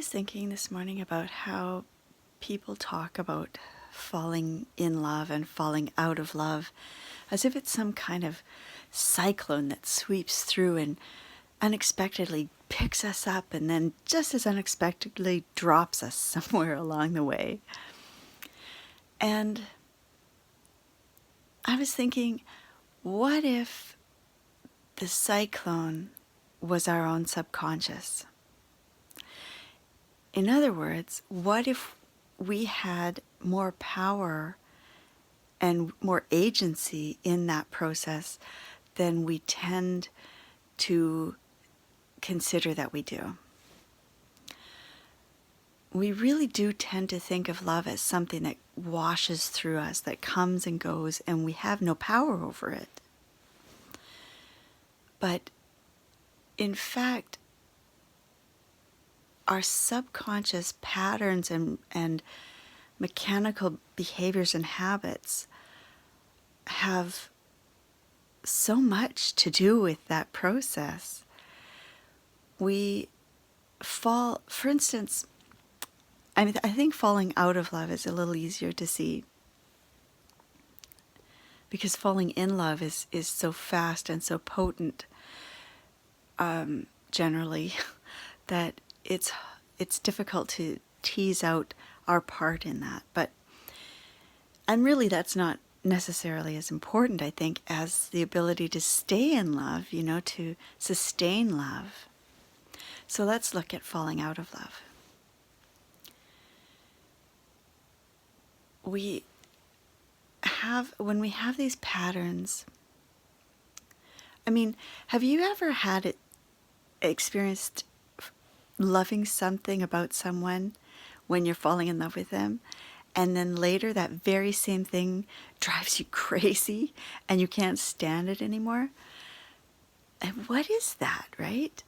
was thinking this morning about how people talk about falling in love and falling out of love as if it's some kind of cyclone that sweeps through and unexpectedly picks us up and then just as unexpectedly drops us somewhere along the way. And I was thinking, what if the cyclone was our own subconscious? In other words, what if we had more power and more agency in that process than we tend to consider that we do? We really do tend to think of love as something that washes through us, that comes and goes, and we have no power over it. But in fact, our subconscious patterns and mechanical behaviors and habits have so much to do with that process. We fall, for instance, I think falling out of love is a little easier to see because falling in love is so fast and so potent, generally, that it's difficult to tease out our part in that. And really that's not necessarily as important, I think, as the ability to stay in love, to sustain love. So let's look at falling out of love. When we have these patterns, have you ever experienced loving something about someone when you're falling in love with them, and then later that very same thing drives you crazy and you can't stand it anymore? And what is that, right?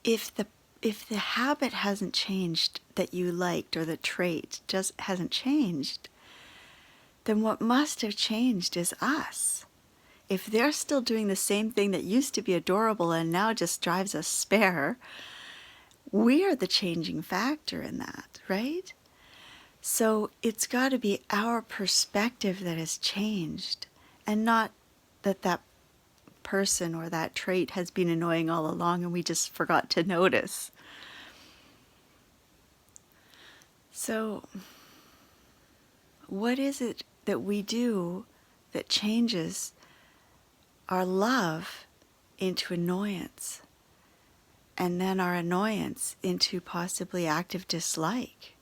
If the habit hasn't changed that you liked, or the trait just hasn't changed, then what must have changed is us. If they're still doing the same thing that used to be adorable and now just drives us spare, we are the changing factor in that, right? So it's got to be our perspective that has changed, and not that person or that trait has been annoying all along and we just forgot to notice. So what is it that we do that changes our love into annoyance, and then our annoyance into possibly active dislike?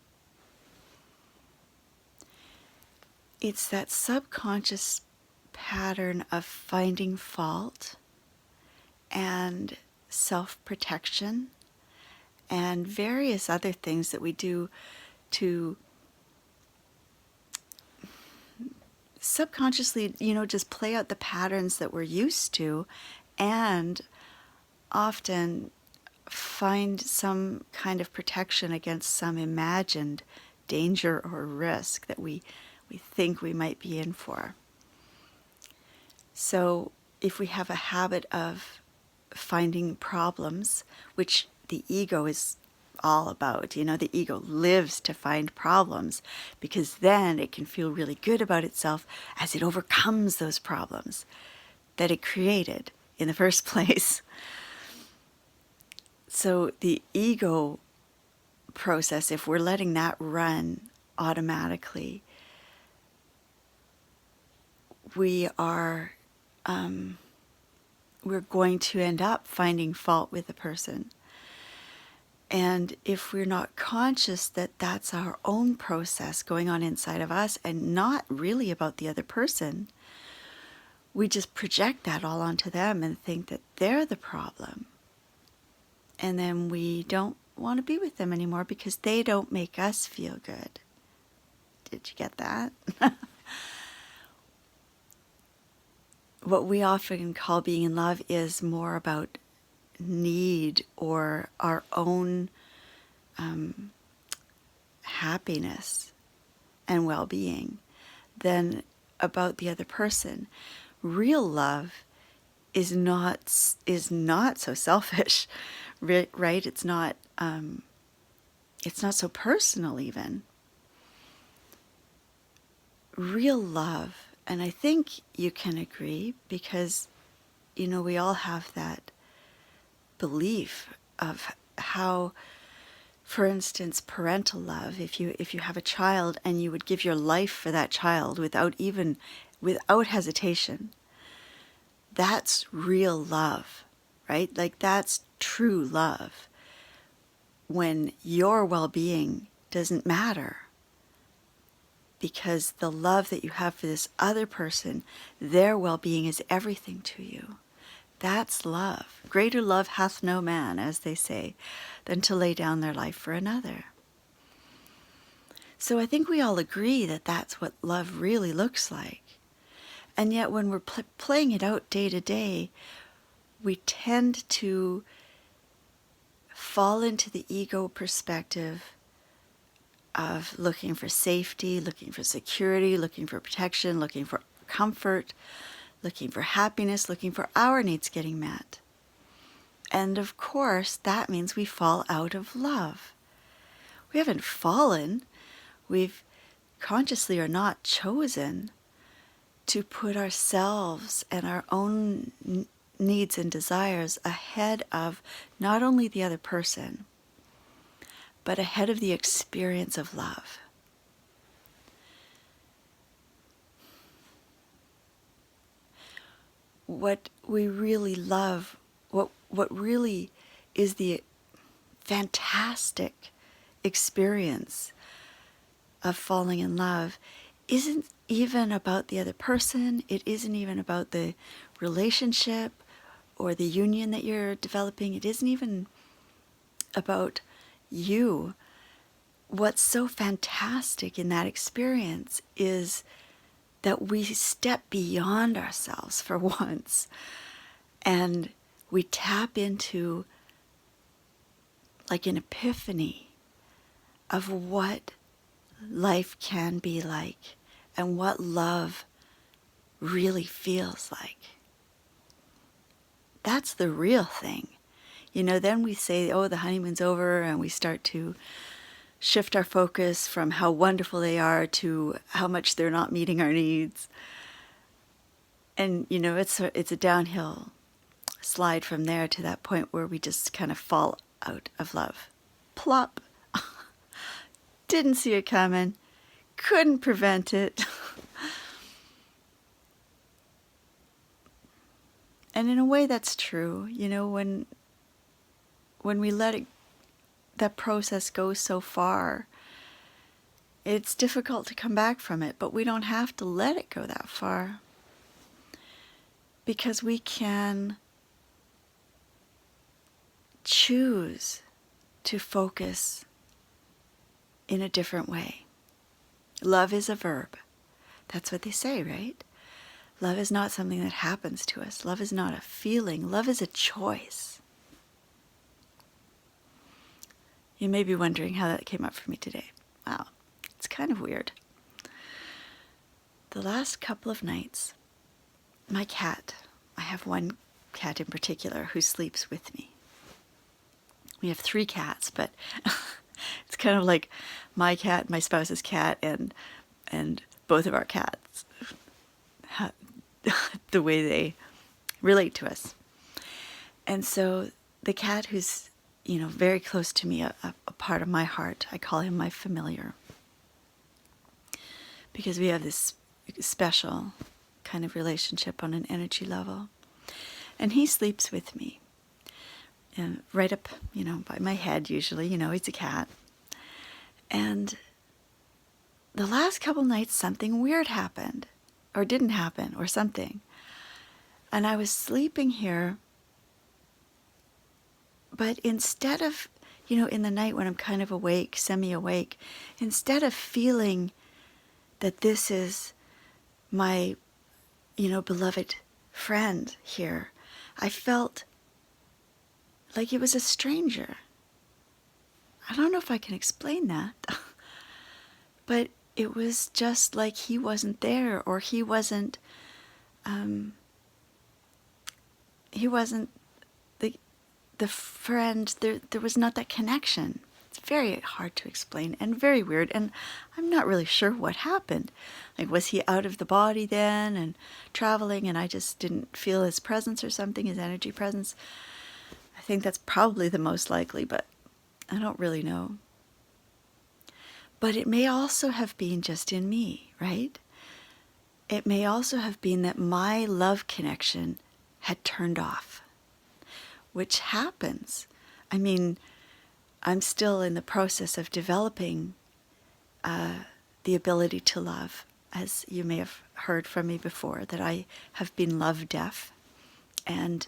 It's that subconscious pattern of finding fault and self-protection and various other things that we do to subconsciously, just play out the patterns that we're used to, and often find some kind of protection against some imagined danger or risk that we think we might be in for. So if we have a habit of finding problems, which the ego is all about, the ego lives to find problems, because then it can feel really good about itself as it overcomes those problems that it created in the first place. So the ego process, if we're letting that run automatically, we're going to end up finding fault with the person. And if we're not conscious that that's our own process going on inside of us and not really about the other person, we just project that all onto them and think that they're the problem. And then we don't want to be with them anymore because they don't make us feel good. Did you get that? What we often call being in love is more about need or our own happiness and well-being than about the other person. Real love is not so selfish, right? It's not so personal even. Real love, and I think you can agree, because we all have that belief of how, for instance, parental love, if you have a child and you would give your life for that child without hesitation, that's real love, right? Like, that's true love, when your well-being doesn't matter, because the love that you have for this other person, their well-being is everything to you. That's love. Greater love hath no man, as they say, than to lay down their life for another. So I think we all agree that that's what love really looks like. And yet when we're playing it out day to day, we tend to fall into the ego perspective of looking for safety, looking for security, looking for protection, looking for comfort, looking for happiness, looking for our needs getting met. And of course, that means we fall out of love. We haven't fallen. We've consciously or not chosen to put ourselves and our own needs and desires ahead of not only the other person, but ahead of the experience of love. What we really love, what really is the fantastic experience of falling in love, isn't even about the other person. It isn't even about the relationship or the union that you're developing. It isn't even about you. What's so fantastic in that experience is that we step beyond ourselves for once, and we tap into like an epiphany of what life can be like and what love really feels like. That's the real thing. Then we say, oh, the honeymoon's over, and we start to shift our focus from how wonderful they are to how much they're not meeting our needs. And, it's a downhill slide from there to that point where we just kind of fall out of love. Plop. Didn't see it coming. Couldn't prevent it. And in a way, that's true. When we let that process go so far, it's difficult to come back from it, but we don't have to let it go that far, because we can choose to focus in a different way. Love is a verb. That's what they say, right? Love is not something that happens to us. Love is not a feeling. Love is a choice. You may be wondering how that came up for me today. Wow, it's kind of weird. The last couple of nights, my cat, I have one cat in particular who sleeps with me. We have 3 cats, but it's kind of like my cat, my spouse's cat, and both of our cats, the way they relate to us. And so the cat who's, very close to me, a part of my heart, I call him my familiar, because we have this special kind of relationship on an energy level. And he sleeps with me, and right up, by my head usually. He's a cat. And the last couple nights, something weird happened, or didn't happen, or something. And I was sleeping here, but instead of, in the night when I'm kind of awake, semi-awake, instead of feeling that this is my, beloved friend here, I felt like it was a stranger. I don't know if I can explain that, but it was just like he wasn't there, or he wasn't he wasn't the friend. There was not that connection. It's very hard to explain and very weird, and I'm not really sure what happened. Like, was he out of the body then and traveling, and I just didn't feel his presence or something, his energy presence? I think that's probably the most likely, but I don't really know. But it may also have been just in me, right? It may also have been that my love connection had turned off, which happens. I mean, I'm still in the process of developing the ability to love, as you may have heard from me before, that I have been love deaf. And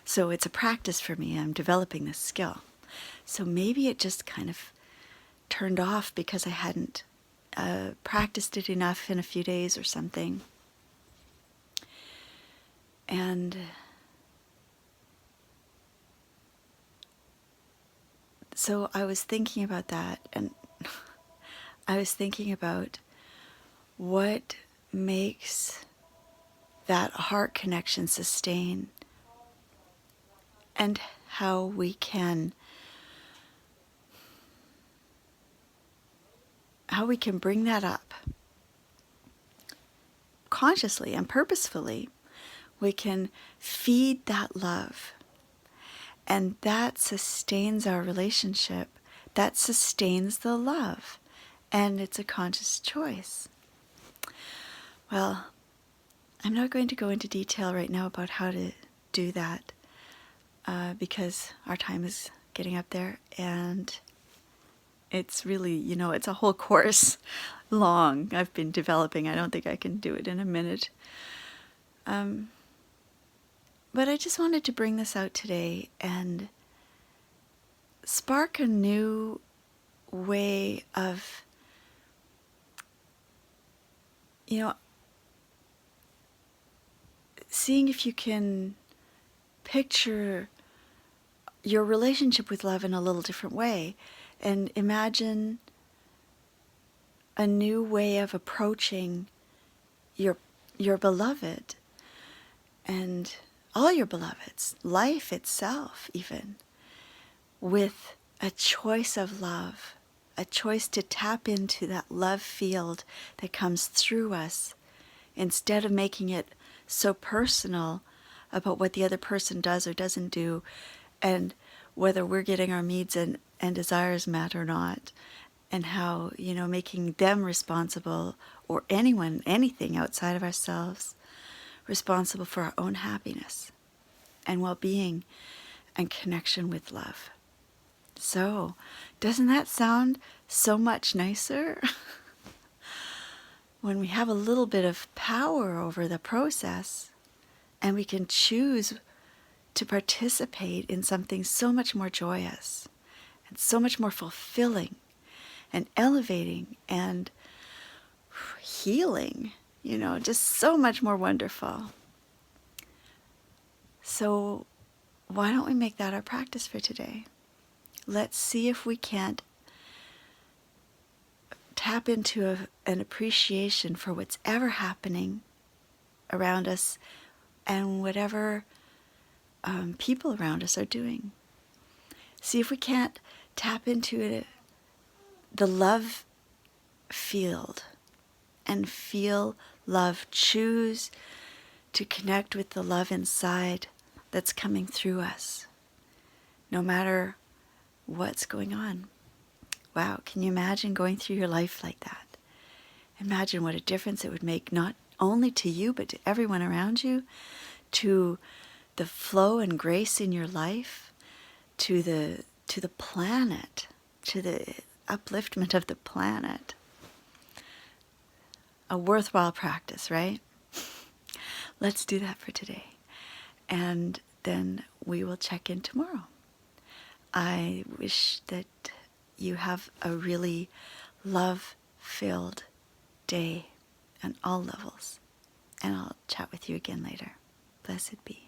so it's a practice for me. I'm developing this skill. So maybe it just kind of turned off because I hadn't practiced it enough in a few days or something. And so I was thinking about that, and I was thinking about what makes that heart connection sustain, and how we can bring that up consciously and purposefully. We can feed that love, and that sustains our relationship. That sustains the love, and it's a conscious choice. Well, I'm not going to go into detail right now about how to do that, because our time is getting up there, and it's really, it's a whole course long I've been developing. I don't think I can do it in a minute. But I just wanted to bring this out today and spark a new way of, seeing if you can picture your relationship with love in a little different way, and imagine a new way of approaching your beloved, and all your beloveds, life itself even, with a choice of love, a choice to tap into that love field that comes through us, instead of making it so personal about what the other person does or doesn't do, and whether we're getting our needs and desires met or not, and how, making them responsible, or anything outside of ourselves, responsible for our own happiness and well-being and connection with love. So, doesn't that sound so much nicer? When we have a little bit of power over the process, and we can choose to participate in something so much more joyous and so much more fulfilling and elevating and healing, just so much more wonderful. So why don't we make that our practice for today? Let's see if we can't tap into an appreciation for what's ever happening around us, and whatever people around us are doing. See if we can't tap into the love field and feel love. Choose to connect with the love inside that's coming through us, no matter what's going on. Wow, can you imagine going through your life like that? Imagine what a difference it would make, not only to you, but to everyone around you, to the flow and grace in your life, to the planet, to the upliftment of the planet. A worthwhile practice, right? Let's do that for today. And then we will check in tomorrow. I wish that you have a really love-filled day on all levels. And I'll chat with you again later. Blessed be.